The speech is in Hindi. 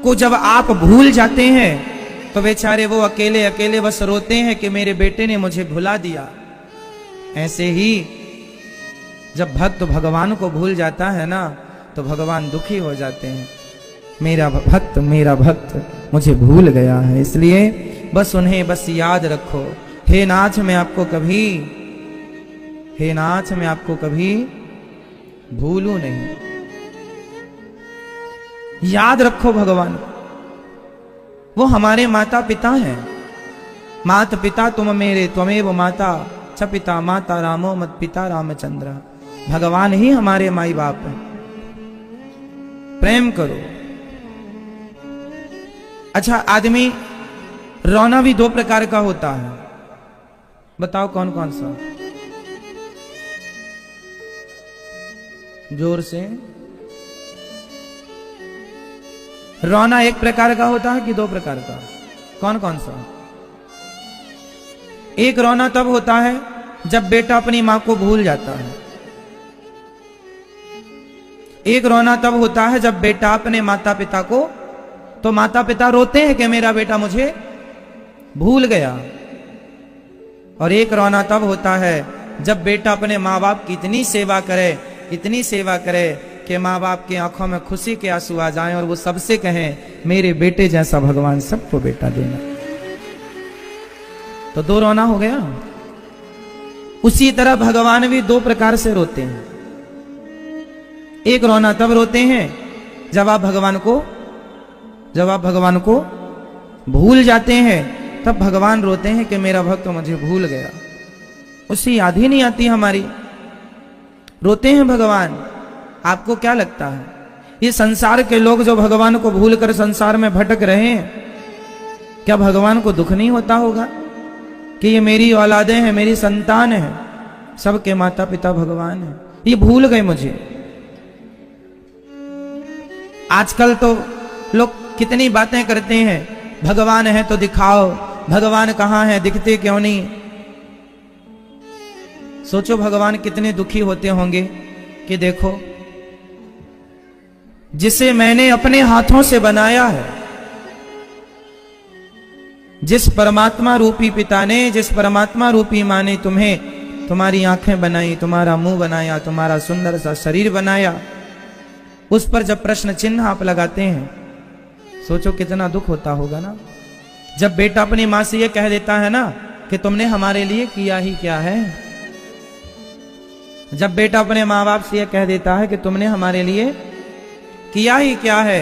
को जब आप भूल जाते हैं तो बेचारे वो अकेले अकेले बस रोते हैं कि मेरे बेटे ने मुझे भुला दिया। ऐसे ही जब भक्त भगवान को भूल जाता है ना तो भगवान दुखी हो जाते हैं, मेरा भक्त मुझे भूल गया है। इसलिए बस उन्हें बस याद रखो। हे नाथ मैं आपको कभी भूलूं नहीं। याद रखो भगवान को, वो हमारे माता पिता हैं। मात पिता तुम मेरे त्वमेव माता च पिता माता रामो मत पिता रामचंद्र। भगवान ही हमारे माई बाप हैं। प्रेम करो। अच्छा, आदमी रोना भी दो प्रकार का होता है, बताओ कौन कौन सा? जोर से। रोना एक प्रकार का होता है कि दो प्रकार का? कौन कौन सा? एक रोना तब होता है जब बेटा अपनी मां को भूल जाता है। एक रोना तब होता है जब बेटा अपने माता पिता को, तो माता पिता रोते हैं कि मेरा बेटा मुझे भूल गया। और एक रोना तब होता है जब बेटा अपने माँ बाप की इतनी सेवा करे कि माँ बाप की आंखों में खुशी के आंसू आ जाएं और वो सबसे कहें मेरे बेटे जैसा भगवान सबको बेटा देना। तो दो रोना हो गया। उसी तरह भगवान भी दो प्रकार से रोते हैं। एक रोना तब रोते हैं जब आप भगवान को भूल जाते हैं, तब भगवान रोते हैं कि मेरा भक्त मुझे भूल गया, उसे याद ही नहीं आती हमारी। रोते हैं भगवान। आपको क्या लगता है ये संसार के लोग जो भगवान को भूलकर संसार में भटक रहे हैं, क्या भगवान को दुख नहीं होता होगा कि ये मेरी औलादें हैं, मेरी संतान है, सबके माता पिता भगवान है, ये भूल गए मुझे। आजकल तो लोग कितनी बातें करते हैं, भगवान है तो दिखाओ, भगवान कहाँ है, दिखते क्यों नहीं। सोचो भगवान कितने दुखी होते होंगे कि देखो जिसे मैंने अपने हाथों से बनाया है, जिस परमात्मा रूपी पिता ने, जिस परमात्मा रूपी माँ ने तुम्हें, तुम्हारी आंखें बनाई, तुम्हारा मुंह बनाया, तुम्हारा सुंदर सा शरीर बनाया, उस पर जब प्रश्न चिन्ह आप लगाते हैं, सोचो कितना दुख होता होगा ना। जब बेटा अपनी माँ से ये कह देता है ना कि तुमने हमारे लिए किया ही क्या है। जब बेटा अपने माँ बाप से ये कह देता है कि तुमने हमारे लिए किया ही क्या है।